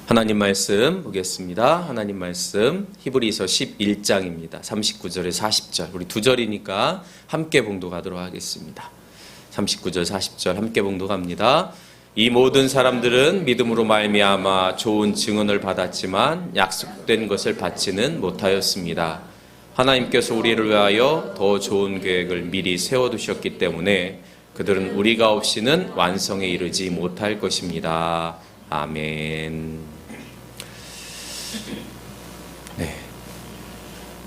하나님 말씀 보겠습니다. 하나님 말씀 히브리서 11장입니다. 39절에 40절. 우리 두 절이니까 함께 봉독하도록 하겠습니다. 39절 40절 함께 봉독합니다. 이 모든 사람들은 믿음으로 말미암아 좋은 증언을 받았지만 약속된 것을 받지는 못하였습니다. 하나님께서 우리를 위하여 더 좋은 계획을 미리 세워두셨기 때문에 그들은 우리가 없이는 완성에 이르지 못할 것입니다. 아멘. 네,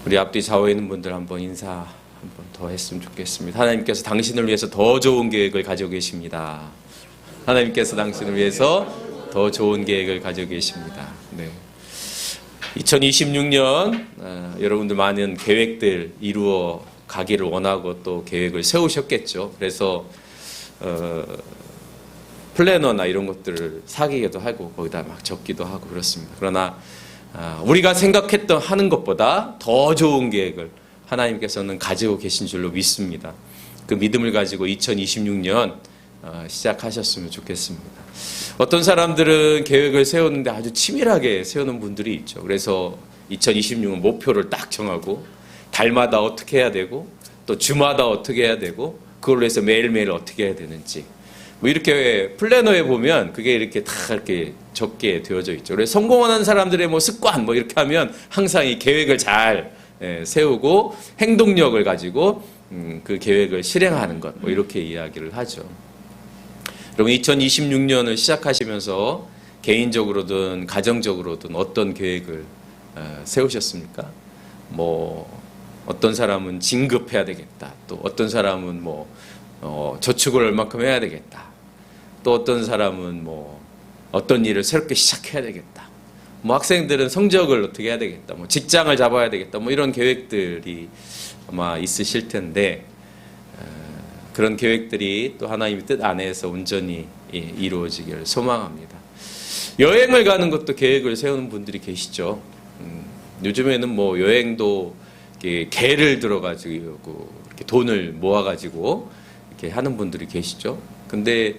우리 앞뒤 좌우에 있는 분들 한번 인사 한번 더 했으면 좋겠습니다. 하나님께서 당신을 위해서 더 좋은 계획을 가지고 계십니다. 하나님께서 당신을 위해서 더 좋은 계획을 가지고 계십니다. 네. 2026년 여러분들 많은 계획들 이루어 가기를 원하고 또 계획을 세우셨겠죠. 그래서 플래너나 이런 것들을 사기도 하고 거기다 막 적기도 하고 그렇습니다. 그러나 우리가 생각했던 하는 것보다 더 좋은 계획을 하나님께서는 가지고 계신 줄로 믿습니다. 그 믿음을 가지고 2026년 시작하셨으면 좋겠습니다. 어떤 사람들은 계획을 세우는데 아주 치밀하게 세우는 분들이 있죠. 그래서 2026년 목표를 딱 정하고 달마다 어떻게 해야 되고 또 주마다 어떻게 해야 되고 그걸로 해서 매일매일 어떻게 해야 되는지 뭐 이렇게 플래너에 보면 그게 이렇게 다 이렇게 적게 되어져 있죠. 그래서 성공하는 사람들의 뭐 습관 뭐 이렇게 하면 항상 이 계획을 잘 세우고 행동력을 가지고 그 계획을 실행하는 것 뭐 이렇게 이야기를 하죠. 여러분 2026년을 시작하시면서 개인적으로든 가정적으로든 어떤 계획을 세우셨습니까? 뭐 어떤 사람은 진급해야 되겠다. 또 어떤 사람은 뭐 저축을 얼마큼 해야 되겠다. 또 어떤 사람은 뭐 어떤 일을 새롭게 시작해야 되겠다. 뭐 학생들은 성적을 어떻게 해야 되겠다. 뭐 직장을 잡아야 되겠다. 뭐 이런 계획들이 아마 있으실 텐데 그런 계획들이 또 하나님의 뜻 안에서 온전히 이루어지기를 소망합니다. 여행을 가는 것도 계획을 세우는 분들이 계시죠. 요즘에는 뭐 여행도 개를 들어가지고 이렇게 돈을 모아가지고 이렇게 하는 분들이 계시죠. 근데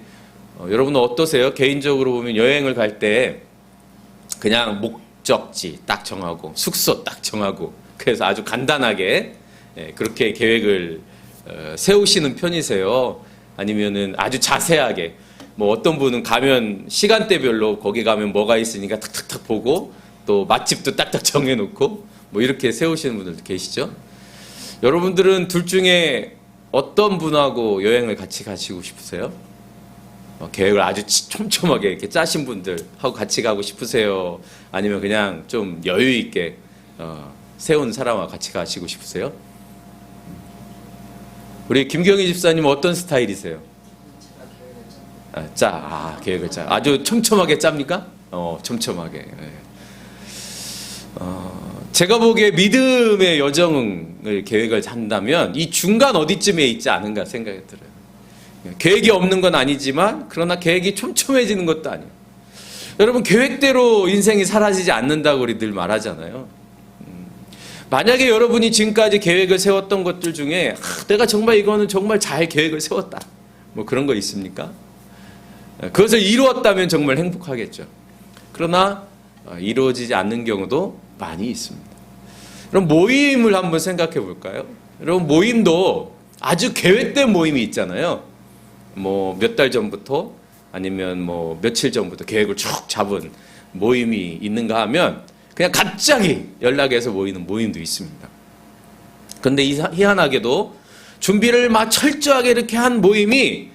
여러분은 어떠세요? 개인적으로 보면 여행을 갈 때 그냥 목적지 딱 정하고 숙소 딱 정하고 그래서 아주 간단하게 그렇게 계획을 세우시는 편이세요? 아니면은 아주 자세하게 뭐 어떤 분은 가면 시간대별로 거기 가면 뭐가 있으니까 탁탁탁 보고 또 맛집도 딱딱 정해놓고 뭐 이렇게 세우시는 분들도 계시죠? 여러분들은 둘 중에 어떤 분하고 여행을 같이 가시고 싶으세요? 계획을 아주 촘촘하게 이렇게 짜신 분들하고 같이 가고 싶으세요? 아니면 그냥 좀 여유 있게 세운 사람하고 같이 가시고 싶으세요? 우리 김경희 집사님 어떤 스타일이세요? 계획을 짜. 아주 촘촘하게 짭니까? 촘촘하게. 네. 제가 보기에 믿음의 여정을 계획을 한다면 이 중간 어디쯤에 있지 않은가 생각이 들어요. 계획이 없는 건 아니지만 그러나 계획이 촘촘해지는 것도 아니에요. 여러분 계획대로 인생이 사라지지 않는다고 우리 늘 말하잖아요. 만약에 여러분이 지금까지 계획을 세웠던 것들 중에 내가 정말 이거는 정말 잘 계획을 세웠다. 뭐 그런 거 있습니까? 그것을 이루었다면 정말 행복하겠죠. 그러나 이루어지지 않는 경우도 많이 있습니다. 그럼 모임을 한번 생각해 볼까요? 여러분 모임도 아주 계획된 모임이 있잖아요. 뭐 몇 달 전부터 아니면 뭐 며칠 전부터 계획을 쭉 잡은 모임이 있는가 하면 그냥 갑자기 연락해서 모이는 모임도 있습니다. 그런데 희한하게도 준비를 막 철저하게 이렇게 한 모임이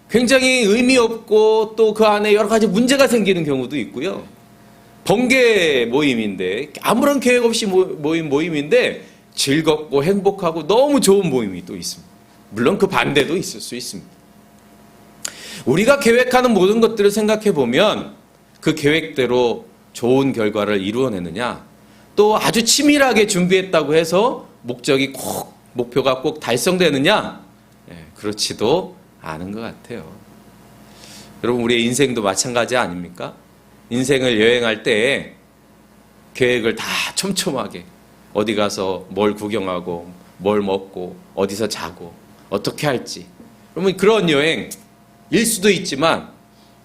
굉장히 의미 없고 또 그 안에 여러 가지 문제가 생기는 경우도 있고요. 번개 모임인데 아무런 계획 없이 모임인데 즐겁고 행복하고 너무 좋은 모임이 또 있습니다. 물론 그 반대도 있을 수 있습니다. 우리가 계획하는 모든 것들을 생각해 보면 그 계획대로 좋은 결과를 이루어내느냐 또 아주 치밀하게 준비했다고 해서 목표가 꼭 달성되느냐 그렇지도 않은 것 같아요. 여러분 우리의 인생도 마찬가지 아닙니까? 인생을 여행할 때 계획을 다 촘촘하게 어디 가서 뭘 구경하고 뭘 먹고 어디서 자고 어떻게 할지 그러면 그런 여행일 수도 있지만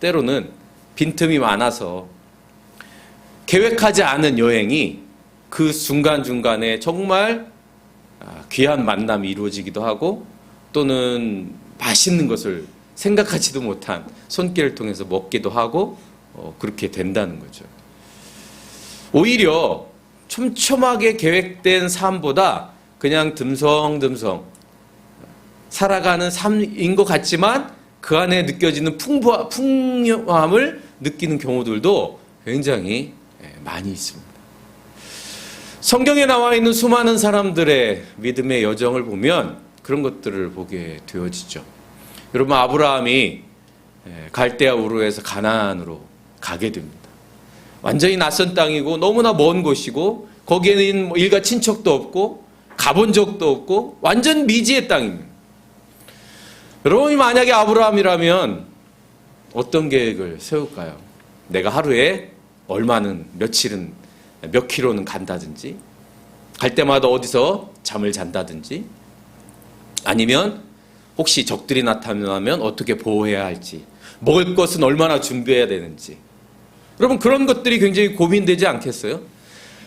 때로는 빈틈이 많아서 계획하지 않은 여행이 그 중간중간에 정말 귀한 만남이 이루어지기도 하고 또는 맛있는 것을 생각하지도 못한 손길을 통해서 먹기도 하고 그렇게 된다는 거죠. 오히려 촘촘하게 계획된 삶보다 그냥 듬성듬성 살아가는 삶인 것 같지만 그 안에 느껴지는 풍요함을 느끼는 경우들도 굉장히 많이 있습니다. 성경에 나와 있는 수많은 사람들의 믿음의 여정을 보면 그런 것들을 보게 되어지죠. 여러분, 아브라함이 갈대아 우르에서 가나안으로 가게 됩니다. 완전히 낯선 땅이고 너무나 먼 곳이고 거기에는 일가 친척도 없고 가본 적도 없고 완전 미지의 땅입니다. 여러분이 만약에 아브라함이라면 어떤 계획을 세울까요? 내가 하루에 얼마는 며칠은 몇 킬로는 간다든지 갈 때마다 어디서 잠을 잔다든지 아니면 혹시 적들이 나타나면 어떻게 보호해야 할지 먹을 것은 얼마나 준비해야 되는지 여러분 그런 것들이 굉장히 고민되지 않겠어요?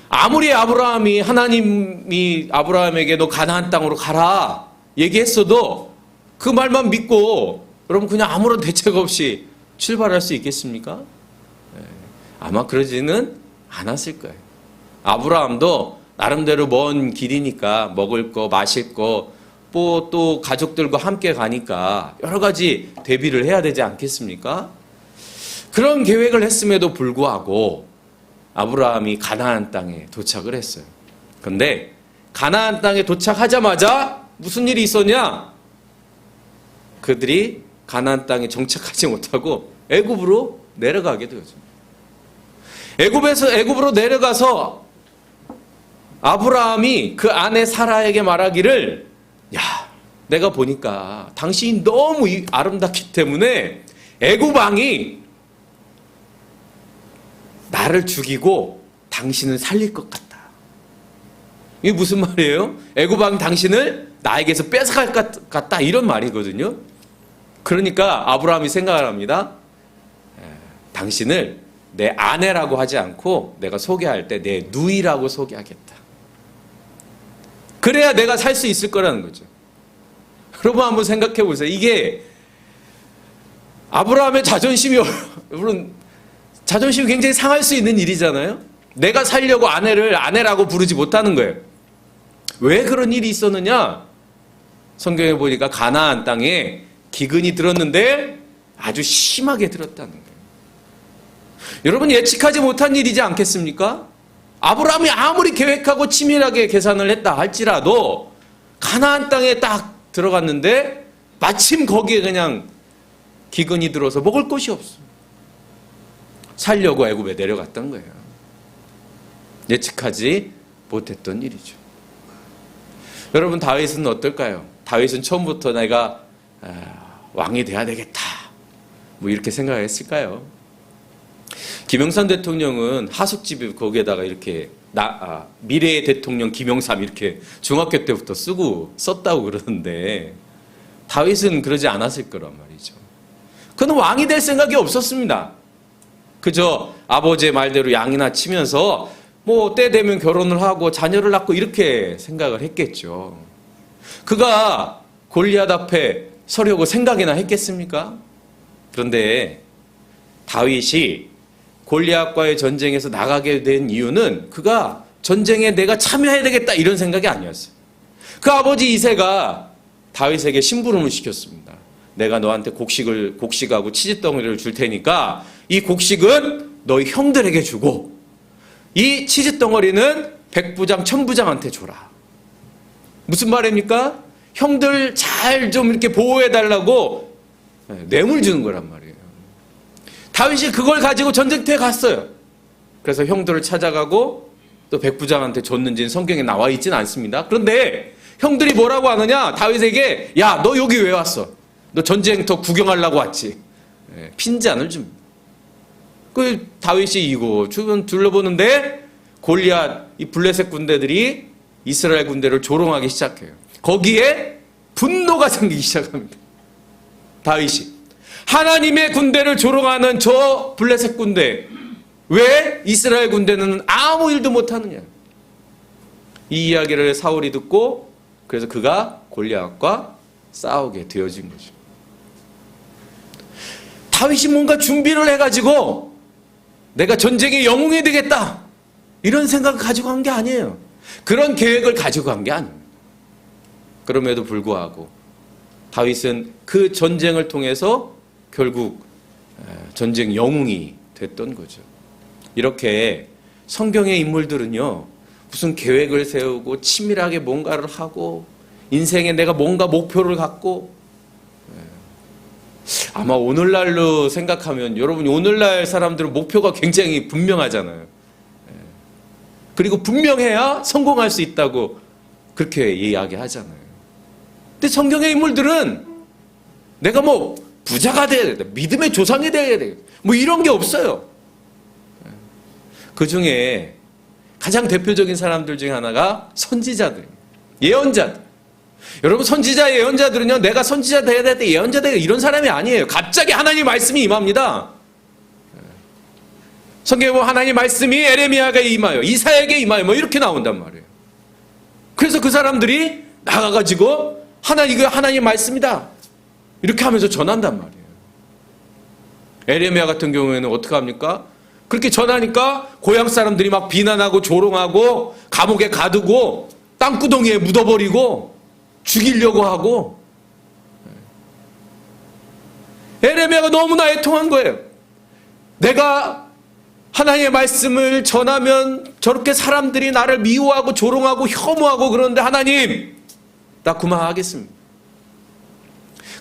아무리 아브라함이 하나님이 아브라함에게 너 가나안 땅으로 가라 얘기했어도 그 말만 믿고 여러분 그냥 아무런 대책 없이 출발할 수 있겠습니까? 아마 그러지는 않았을 거예요. 아브라함도 나름대로 먼 길이니까 먹을 거 마실 거 또 가족들과 함께 가니까 여러 가지 대비를 해야 되지 않겠습니까? 그런 계획을 했음에도 불구하고 아브라함이 가나안 땅에 도착을 했어요. 그런데 가나안 땅에 도착하자마자 무슨 일이 있었냐? 그들이 가나안 땅에 정착하지 못하고 애굽으로 내려가게 되었습니다. 애굽으로 내려가서 아브라함이 그 아내 사라에게 말하기를 야, 내가 보니까 당신이 너무 아름답기 때문에 애굽 왕이 나를 죽이고 당신을 살릴 것 같다. 이게 무슨 말이에요? 애굽 왕이 당신을 나에게서 뺏어갈 것 같다 이런 말이거든요. 그러니까 아브라함이 생각을 합니다. 당신을 내 아내라고 하지 않고 내가 소개할 때 내 누이라고 소개하겠다. 그래야 내가 살 수 있을 거라는 거죠. 여러분 한번 생각해 보세요. 이게 아브라함의 자존심이 물론 자존심이 굉장히 상할 수 있는 일이잖아요. 내가 살려고 아내를 아내라고 부르지 못하는 거예요. 왜 그런 일이 있었느냐? 성경에 보니까 가나안 땅에 기근이 들었는데 아주 심하게 들었다는 거예요. 여러분 예측하지 못한 일이지 않겠습니까? 아브라함이 아무리 계획하고 치밀하게 계산을 했다 할지라도 가나안 땅에 딱 들어갔는데 마침 거기에 그냥 기근이 들어서 먹을 것이 없어. 살려고 애굽에 내려갔던 거예요. 예측하지 못했던 일이죠. 여러분 다윗은 어떨까요? 다윗은 처음부터 내가 왕이 돼야 되겠다 뭐 이렇게 생각했을까요? 김영삼 대통령은 하숙집에 거기에다가 이렇게 미래의 대통령 김영삼 이렇게 중학교 때부터 썼다고 그러는데 다윗은 그러지 않았을 거란 말이죠. 그는 왕이 될 생각이 없었습니다. 그저 아버지의 말대로 양이나 치면서 뭐 때 되면 결혼을 하고 자녀를 낳고 이렇게 생각을 했겠죠. 그가 골리앗 앞에 서려고 생각이나 했겠습니까? 그런데 다윗이 골리앗과의 전쟁에서 나가게 된 이유는 그가 전쟁에 내가 참여해야 되겠다 이런 생각이 아니었어요. 그 아버지 이새가 다윗에게 심부름을 시켰습니다. 내가 너한테 곡식하고 치즈덩어리를 줄 테니까 이 곡식은 너희 형들에게 주고 이 치즈덩어리는 백부장 천부장한테 줘라. 무슨 말입니까? 형들 잘 좀 이렇게 보호해달라고 뇌물 주는 거란 말이에요. 다윗이 그걸 가지고 전쟁터에 갔어요. 그래서 형들을 찾아가고 또 백부장한테 줬는지는 성경에 나와 있지는 않습니다. 그런데 형들이 뭐라고 하느냐? 다윗에게 야, 너 여기 왜 왔어? 너 전쟁터 구경하려고 왔지? 핀잔을 줍니다. 그 다윗이 이거 주변 둘러보는데 골리앗 이 블레셋 군대들이 이스라엘 군대를 조롱하기 시작해요. 거기에 분노가 생기기 시작합니다. 다윗이 하나님의 군대를 조롱하는 저 블레셋 군대 왜 이스라엘 군대는 아무 일도 못하느냐. 이 이야기를 사울이 듣고 그래서 그가 골리앗과 싸우게 되어진 거죠. 다윗이 뭔가 준비를 해가지고 내가 전쟁의 영웅이 되겠다 이런 생각을 가지고 간 게 아니에요. 그런 계획을 가지고 간 게 아닙니다. 그럼에도 불구하고 다윗은 그 전쟁을 통해서 결국 전쟁 영웅이 됐던 거죠. 이렇게 성경의 인물들은요, 무슨 계획을 세우고 치밀하게 뭔가를 하고 인생에 내가 뭔가 목표를 갖고, 아마 오늘날로 생각하면 여러분 오늘날 사람들은 목표가 굉장히 분명하잖아요. 그리고 분명해야 성공할 수 있다고 그렇게 이야기하잖아요. 근데 성경의 인물들은 내가 뭐 부자가 돼야 되겠다, 믿음의 조상이 돼야 되겠다, 뭐 이런 게 없어요. 그 중에 가장 대표적인 사람들 중에 하나가 선지자들, 예언자들. 여러분 선지자 예언자들은요, 내가 선지자 돼야 될 예언자 돼야 이런 사람이 아니에요. 갑자기 하나님 말씀이 임합니다. 성경에 보면 하나님 말씀이 에레미야에게 임하여 이사야에게 임하여 뭐 이렇게 나온단 말이에요. 그래서 그 사람들이 나가가지고 이거 하나님 말씀이다 이렇게 하면서 전한단 말이에요. 에레미야 같은 경우에는 어떻게 합니까? 그렇게 전하니까 고향 사람들이 막 비난하고 조롱하고 감옥에 가두고 땅구덩이에 묻어버리고 죽이려고 하고, 에레미야가 너무나 애통한 거예요. 내가 하나님의 말씀을 전하면 저렇게 사람들이 나를 미워하고 조롱하고 혐오하고 그러는데 하나님, 나 그만하겠습니다.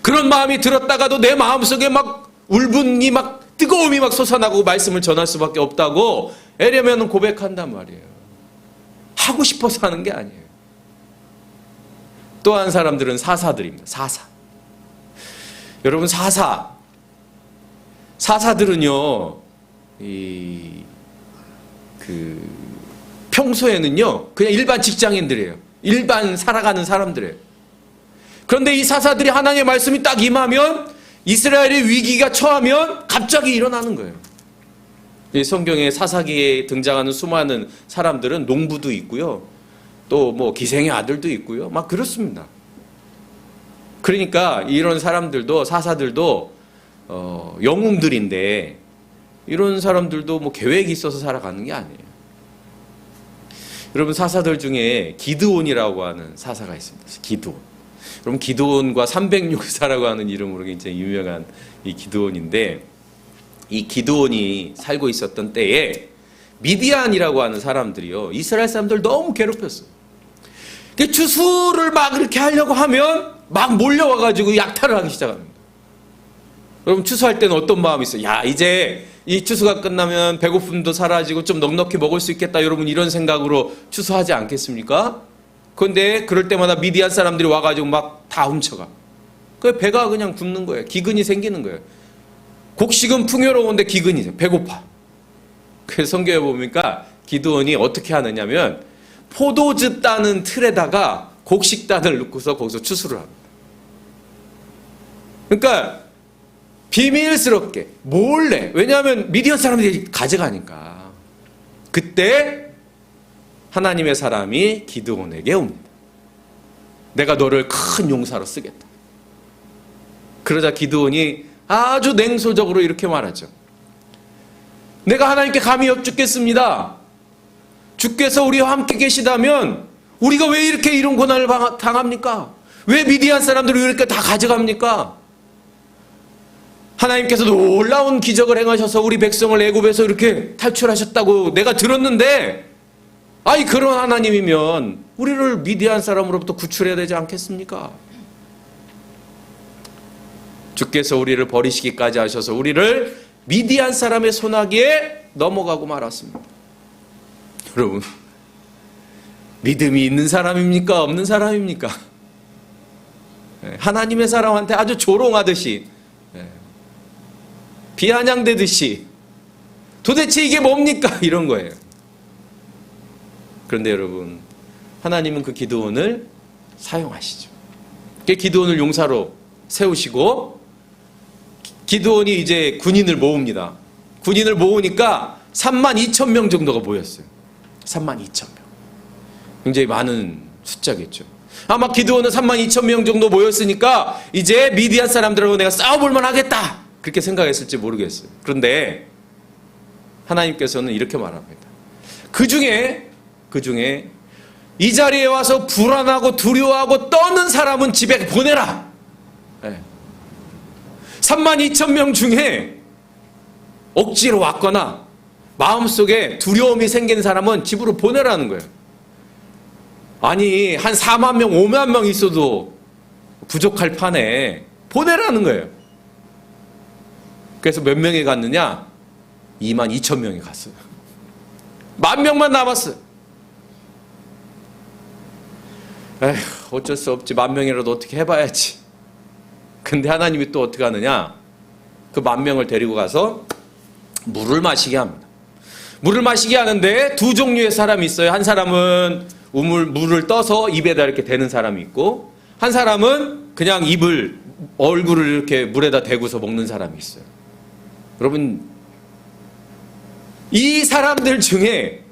그런 마음이 들었다가도 내 마음속에 막 울분이 막 뜨거움이 막 솟아나고 말씀을 전할 수밖에 없다고 에레미야는 고백한단 말이에요. 하고 싶어서 하는 게 아니에요. 또 한 사람들은 사사들입니다. 사사. 여러분 사사들은요, 평소에는요 그냥 일반 직장인들이에요. 일반 살아가는 사람들이에요. 그런데 이 사사들이 하나님의 말씀이 딱 임하면, 이스라엘의 위기가 처하면 갑자기 일어나는 거예요. 이 성경에 사사기에 등장하는 수많은 사람들은 농부도 있고요, 또 뭐 기생의 아들도 있고요, 막 그렇습니다. 그러니까 이런 사람들도, 사사들도 영웅들인데, 이런 사람들도 뭐 계획이 있어서 살아가는 게 아니에요. 여러분 사사들 중에 기드온이라고 하는 사사가 있습니다. 기드온. 여러분 기드온과 306사라고 하는 이름으로 굉장히 유명한 이 기드온인데, 이 기드온이 살고 있었던 때에 미디안이라고 하는 사람들이요, 이스라엘 사람들 너무 괴롭혔어요. 추수를 막 이렇게 하려고 하면 막 몰려와가지고 약탈을 하기 시작합니다. 여러분 추수할 때는 어떤 마음이 있어요? 야, 이제 이 추수가 끝나면 배고픔도 사라지고 좀 넉넉히 먹을 수 있겠다, 여러분 이런 생각으로 추수하지 않겠습니까? 그런데 그럴 때마다 미디안 사람들이 와가지고 막 다 훔쳐가. 그 배가 그냥 굶는 거예요. 기근이 생기는 거예요. 곡식은 풍요로운데 기근이죠. 배고파. 그래서 성경에 보니까 기드온이 어떻게 하느냐면, 포도즙 따는 틀에다가 곡식단을 넣고서 거기서 추수를 합니다. 그러니까 비밀스럽게 몰래, 왜냐하면 미디안 사람들이 가져가니까. 그때 하나님의 사람이 기드온에게 옵니다. 내가 너를 큰 용사로 쓰겠다. 그러자 기드온이 아주 냉소적으로 이렇게 말하죠. 내가 하나님께 감히 여쭙겠습니다. 주께서 우리와 함께 계시다면 우리가 왜 이렇게 이런 고난을 당합니까? 왜 미디안 사람들을 이렇게 다 가져갑니까? 하나님께서 놀라운 기적을 행하셔서 우리 백성을 애굽에서 이렇게 탈출하셨다고 내가 들었는데, 그런 하나님이면 우리를 미디안 사람으로부터 구출해야 되지 않겠습니까? 주께서 우리를 버리시기까지 하셔서 우리를 미디안 사람의 손아귀에 넘어가고 말았습니다. 여러분, 믿음이 있는 사람입니까? 없는 사람입니까? 하나님의 사람한테 아주 조롱하듯이, 비아냥대듯이 도대체 이게 뭡니까? 이런 거예요. 그런데 여러분, 하나님은 그 기드온을 사용하시죠. 기드온을 용사로 세우시고, 기드온이 이제 군인을 모읍니다. 군인을 모으니까 32,000명 정도가 모였어요. 32,000명. 굉장히 많은 숫자겠죠. 아마 기드온은 32,000명 정도 모였으니까 이제 미디안 사람들하고 내가 싸워볼 만하겠다, 그렇게 생각했을지 모르겠어요. 그런데 하나님께서는 이렇게 말합니다. 그 중에 이 자리에 와서 불안하고 두려워하고 떠는 사람은 집에 보내라. 32,000명 중에 억지로 왔거나 마음속에 두려움이 생긴 사람은 집으로 보내라는 거예요. 아니, 한 4만 명, 5만 명 있어도 부족할 판에 보내라는 거예요. 그래서 몇 명이 갔느냐? 22,000명이 갔어요. 10,000명만 남았어요. 에휴, 어쩔 수 없지. 10,000명이라도 어떻게 해봐야지. 근데 하나님이 또 어떻게 하느냐? 그 10,000명을 데리고 가서 물을 마시게 합니다. 물을 마시게 하는데 두 종류의 사람이 있어요. 한 사람은 물을 떠서 입에다 이렇게 대는 사람이 있고, 한 사람은 그냥 얼굴을 이렇게 물에다 대고서 먹는 사람이 있어요. 여러분, 이 사람들 중에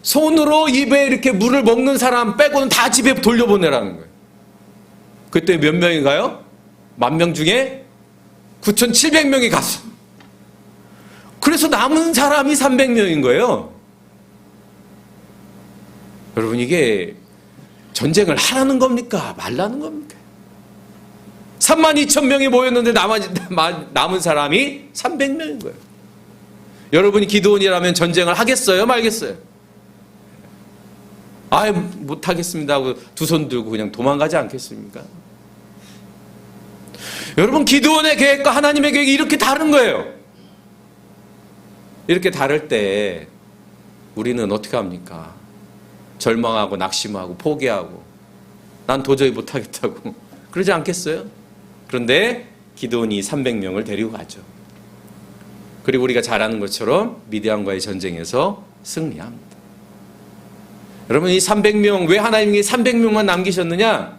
손으로 입에 이렇게 물을 먹는 사람 빼고는 다 집에 돌려보내라는 거예요. 그때 몇 명인가요? 10,000명 중에 9,700명이 갔어. 그래서 남은 사람이 300명인 거예요. 여러분, 이게 전쟁을 하라는 겁니까? 말라는 겁니까? 32,000명이 모였는데 남은 사람이 300명인 거예요. 여러분이 기드온이라면 전쟁을 하겠어요? 말겠어요? 아유, 못하겠습니다 하고 두 손 들고 그냥 도망가지 않겠습니까? 여러분, 기드온의 계획과 하나님의 계획이 이렇게 다른 거예요. 이렇게 다를 때 우리는 어떻게 합니까? 절망하고 낙심하고 포기하고 난 도저히 못하겠다고 그러지 않겠어요? 그런데 기드온이 300명을 데리고 가죠. 그리고 우리가 잘 아는 것처럼 미디안과의 전쟁에서 승리합니다. 여러분, 이 300명, 왜 하나님이 300명만 남기셨느냐?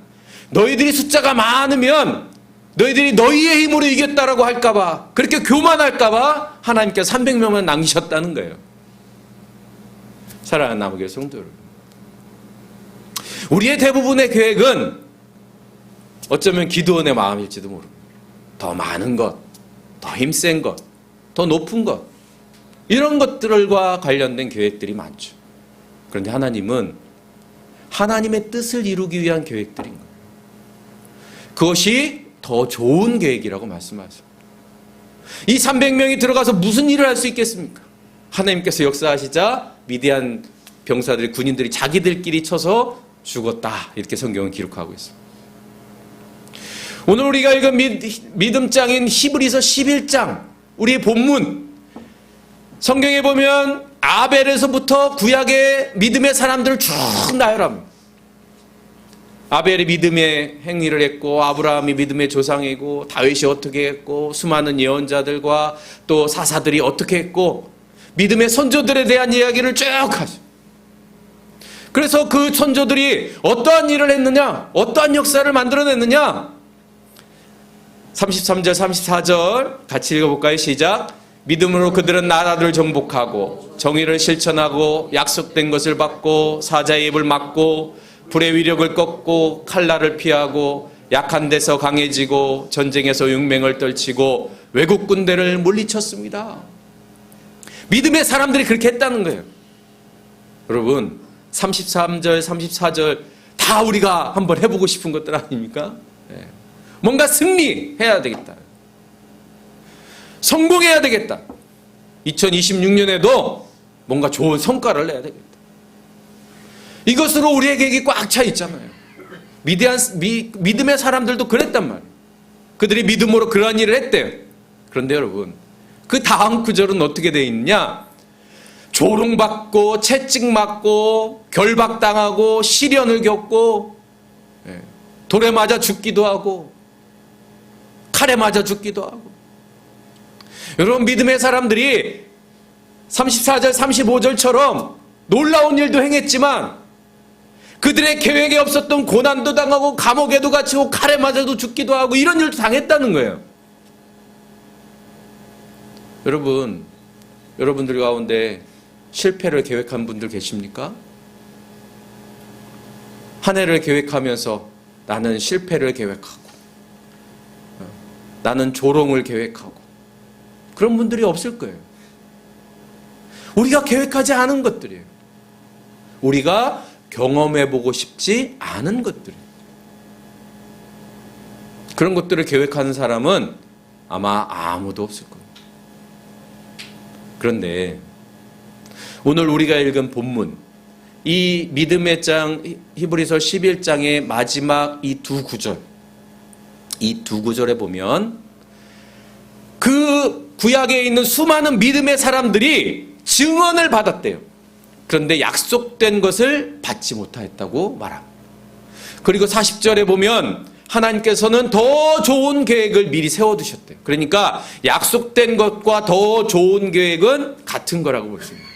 너희들이 숫자가 많으면 너희들이 너희의 힘으로 이겼다라고 할까봐, 그렇게 교만할까봐 하나님께서 300명만 남기셨다는 거예요. 사랑하는 남은 성도 여러분, 우리의 대부분의 계획은 어쩌면 기드온의 마음일지도 모릅니다. 더 많은 것, 더 힘센 것, 더 높은 것, 이런 것들과 관련된 계획들이 많죠. 그런데 하나님은 하나님의 뜻을 이루기 위한 계획들인 거예요. 그것이 더 좋은 계획이라고 말씀하셨습니다. 이 300명이 들어가서 무슨 일을 할 수 있겠습니까? 하나님께서 역사하시자 미디안 병사들이, 군인들이 자기들끼리 쳐서 죽었다, 이렇게 성경은 기록하고 있습니다. 오늘 우리가 읽은 믿음장인 히브리서 11장, 우리의 본문, 성경에 보면 아벨에서부터 구약의 믿음의 사람들을 쭉 나열합니다. 아벨이 믿음의 행위를 했고, 아브라함이 믿음의 조상이고, 다윗이 어떻게 했고, 수많은 예언자들과 또 사사들이 어떻게 했고, 믿음의 선조들에 대한 이야기를 쭉 하죠. 그래서 그 선조들이 어떠한 일을 했느냐, 어떠한 역사를 만들어냈느냐, 33절 34절 같이 읽어볼까요? 시작. 믿음으로 그들은 나라를 정복하고 정의를 실천하고 약속된 것을 받고 사자의 입을 막고 불의 위력을 꺾고 칼날을 피하고 약한 데서 강해지고 전쟁에서 용맹을 떨치고 외국 군대를 물리쳤습니다. 믿음의 사람들이 그렇게 했다는 거예요. 여러분, 33절 34절 다 우리가 한번 해보고 싶은 것들 아닙니까? 네. 뭔가 승리해야 되겠다, 성공해야 되겠다, 2026년에도 뭔가 좋은 성과를 내야 되겠다, 이것으로 우리의 계획이 꽉 차 있잖아요. 믿음의 사람들도 그랬단 말이에요. 그들이 믿음으로 그러한 일을 했대요. 그런데 여러분, 그 다음 구절은 어떻게 되어 있느냐? 조롱받고 채찍맞고 결박당하고 시련을 겪고 돌에 맞아 죽기도 하고 칼에 맞아 죽기도 하고. 여러분, 믿음의 사람들이 34절 35절처럼 놀라운 일도 행했지만 그들의 계획에 없었던 고난도 당하고 감옥에도 갇히고 칼에 맞아도 죽기도 하고 이런 일도 당했다는 거예요. 여러분, 여러분들 가운데 실패를 계획한 분들 계십니까? 한 해를 계획하면서 나는 실패를 계획하고 나는 조롱을 계획하고 그런 분들이 없을 거예요. 우리가 계획하지 않은 것들이에요. 우리가 경험해보고 싶지 않은 것들이에요. 그런 것들을 계획하는 사람은 아마 아무도 없을 거예요. 그런데 오늘 우리가 읽은 본문, 이 믿음의 장 히브리서 11장의 마지막 이 두 구절에 보면 그 구약에 있는 수많은 믿음의 사람들이 증언을 받았대요. 그런데 약속된 것을 받지 못하였다고 말합니다. 그리고 40절에 보면 하나님께서는 더 좋은 계획을 미리 세워두셨대요. 그러니까 약속된 것과 더 좋은 계획은 같은 거라고 볼 수 있습니다.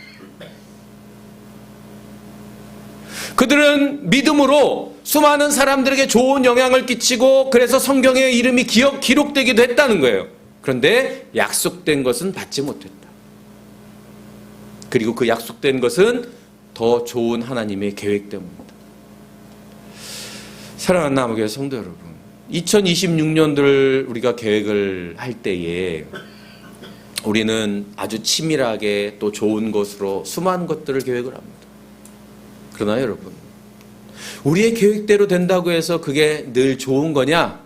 그들은 믿음으로 수많은 사람들에게 좋은 영향을 끼치고 그래서 성경에 이름이 기록되기도 했다는 거예요. 그런데 약속된 것은 받지 못했다. 그리고 그 약속된 것은 더 좋은 하나님의 계획 때문입니다. 사랑하는 남교회 성도 여러분, 2026년도를 우리가 계획을 할 때에 우리는 아주 치밀하게 또 좋은 것으로 수많은 것들을 계획을 합니다. 그러나 여러분, 우리의 계획대로 된다고 해서 그게 늘 좋은 거냐?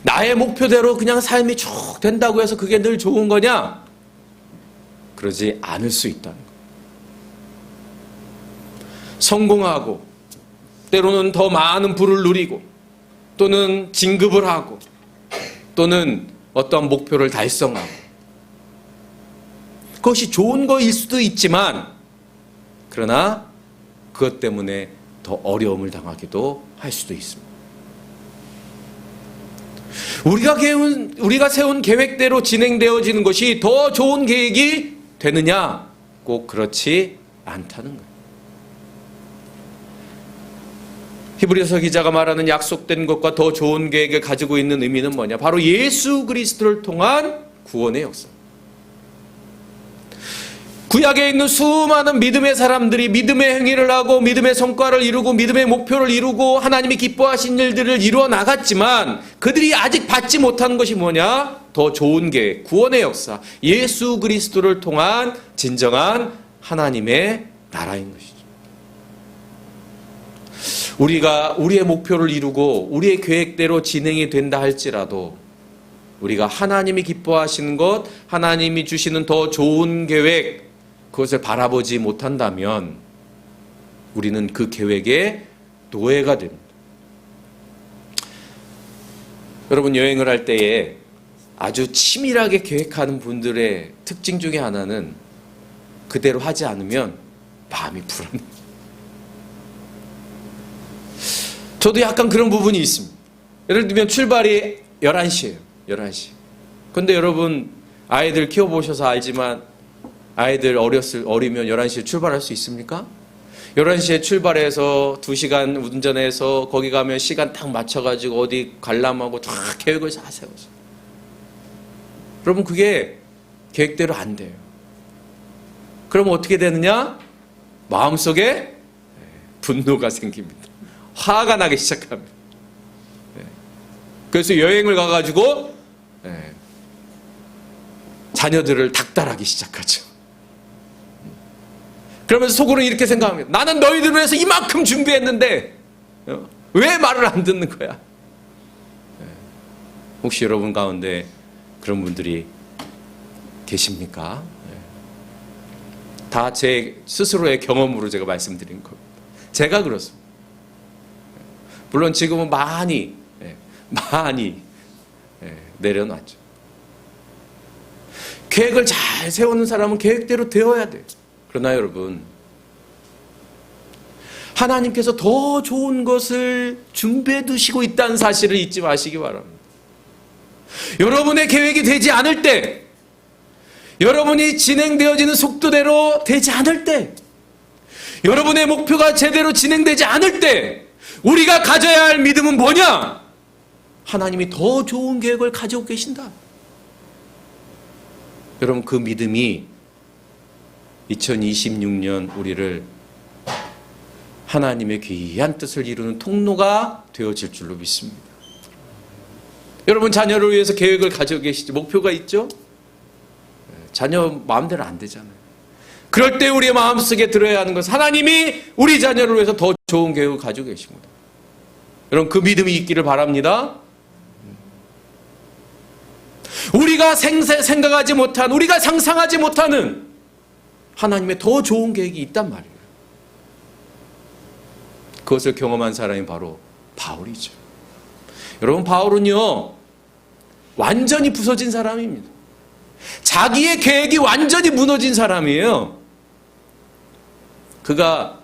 나의 목표대로 그냥 삶이 쭉 된다고 해서 그게 늘 좋은 거냐? 그러지 않을 수 있다는 거예요. 성공하고 때로는 더 많은 부를 누리고 또는 진급을 하고 또는 어떤 목표를 달성하고 그것이 좋은 거일 수도 있지만 그러나 그것 때문에 더 어려움을 당하기도 할 수도 있습니다. 우리가 세운 계획대로 진행되어지는 것이 더 좋은 계획이 되느냐? 꼭 그렇지 않다는 거예요. 히브리서 기자가 말하는 약속된 것과 더 좋은 계획을 가지고 있는 의미는 뭐냐? 바로 예수 그리스도를 통한 구원의 역사. 구약에 있는 수많은 믿음의 사람들이 믿음의 행위를 하고 믿음의 성과를 이루고 믿음의 목표를 이루고 하나님이 기뻐하신 일들을 이루어 나갔지만 그들이 아직 받지 못한 것이 뭐냐? 더 좋은 계획, 구원의 역사, 예수 그리스도를 통한 진정한 하나님의 나라인 것이죠. 우리가 우리의 목표를 이루고 우리의 계획대로 진행이 된다 할지라도 우리가 하나님이 기뻐하시는 것, 하나님이 주시는 더 좋은 계획, 그것을 바라보지 못한다면 우리는 그 계획의 노예가 됩니다. 여러분, 여행을 할 때에 아주 치밀하게 계획하는 분들의 특징 중에 하나는 그대로 하지 않으면 마음이 불안해요. 저도 약간 그런 부분이 있습니다. 예를 들면 출발이 11시예요. 11시. 근데 여러분 아이들 키워보셔서 알지만 아이들 어리면 11시에 출발할 수 있습니까? 11시에 출발해서 2시간 운전해서 거기 가면 시간 딱 맞춰가지고 어디 관람하고 다 계획을 다 세웠어요. 여러분 그게 계획대로 안 돼요. 그럼 어떻게 되느냐? 마음속에 분노가 생깁니다. 화가 나기 시작합니다. 그래서 여행을 가가지고 자녀들을 닥달하기 시작하죠. 그러면서 속으로는 이렇게 생각합니다. 나는 너희들을 위해서 이만큼 준비했는데 왜 말을 안 듣는 거야? 혹시 여러분 가운데 그런 분들이 계십니까? 다 제 스스로의 경험으로 제가 말씀드린 겁니다. 제가 그렇습니다. 물론 지금은 많이 내려놨죠. 계획을 잘 세우는 사람은 계획대로 되어야 돼요. 그러나 여러분, 하나님께서 더 좋은 것을 준비해 두시고 있다는 사실을 잊지 마시기 바랍니다. 여러분의 계획이 되지 않을 때, 여러분이 진행되어지는 속도대로 되지 않을 때, 여러분의 목표가 제대로 진행되지 않을 때 우리가 가져야 할 믿음은 뭐냐? 하나님이 더 좋은 계획을 가지고 계신다. 여러분 그 믿음이 2026년 우리를 하나님의 귀한 뜻을 이루는 통로가 되어질 줄로 믿습니다. 여러분 자녀를 위해서 계획을 가지고 계시죠? 목표가 있죠? 자녀 마음대로 안 되잖아요. 그럴 때 우리의 마음속에 들어야 하는 것은 하나님이 우리 자녀를 위해서 더 좋은 계획을 가지고 계십니다. 여러분 그 믿음이 있기를 바랍니다. 우리가 생각하지 못한, 우리가 상상하지 못하는 하나님의 더 좋은 계획이 있단 말이에요. 그것을 경험한 사람이 바로 바울이죠. 여러분 바울은요 완전히 부서진 사람입니다. 자기의 계획이 완전히 무너진 사람이에요. 그가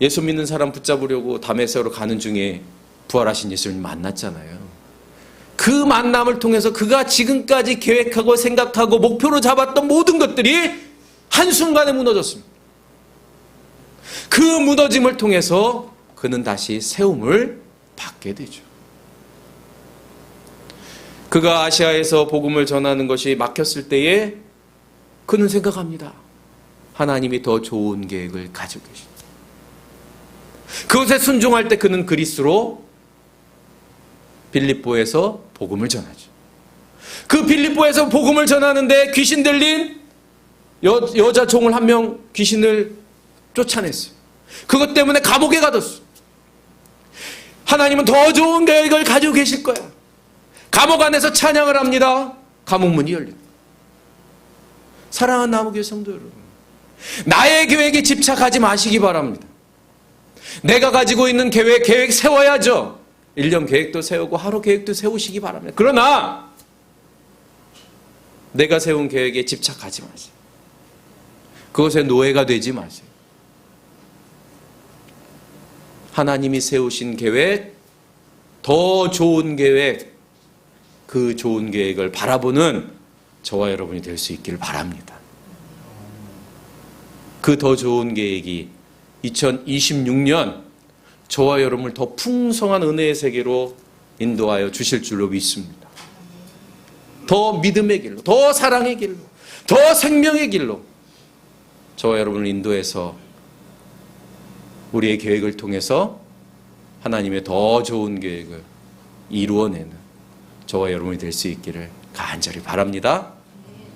예수 믿는 사람 붙잡으려고 다메섹으로 가는 중에 부활하신 예수님 만났잖아요. 그 만남을 통해서 그가 지금까지 계획하고 생각하고 목표로 잡았던 모든 것들이 한순간에 무너졌습니다. 그 무너짐을 통해서 그는 다시 세움을 받게 되죠. 그가 아시아에서 복음을 전하는 것이 막혔을 때에 그는 생각합니다. 하나님이 더 좋은 계획을 가지고 계십니다. 그것에 순종할 때 그는 그리스로 빌립보에서 복음을 전하죠. 그 빌립보에서 복음을 전하는데 귀신 들린 여자 종을 한 명 귀신을 쫓아냈어요. 그것 때문에 감옥에 가뒀어요. 하나님은 더 좋은 계획을 가지고 계실 거야. 감옥 안에서 찬양을 합니다. 감옥문이 열립니다. 사랑하는 남우교회 성도 여러분, 나의 계획에 집착하지 마시기 바랍니다. 내가 가지고 있는 계획 세워야죠. 1년 계획도 세우고 하루 계획도 세우시기 바랍니다. 그러나 내가 세운 계획에 집착하지 마세요. 그것에 노예가 되지 마세요. 하나님이 세우신 계획, 더 좋은 계획, 그 좋은 계획을 바라보는 저와 여러분이 될 수 있기를 바랍니다. 그 더 좋은 계획이 2026년 저와 여러분을 더 풍성한 은혜의 세계로 인도하여 주실 줄로 믿습니다. 더 믿음의 길로, 더 사랑의 길로, 더 생명의 길로 저와 여러분을 인도해서 우리의 계획을 통해서 하나님의 더 좋은 계획을 이루어내는 저와 여러분이 될 수 있기를 간절히 바랍니다.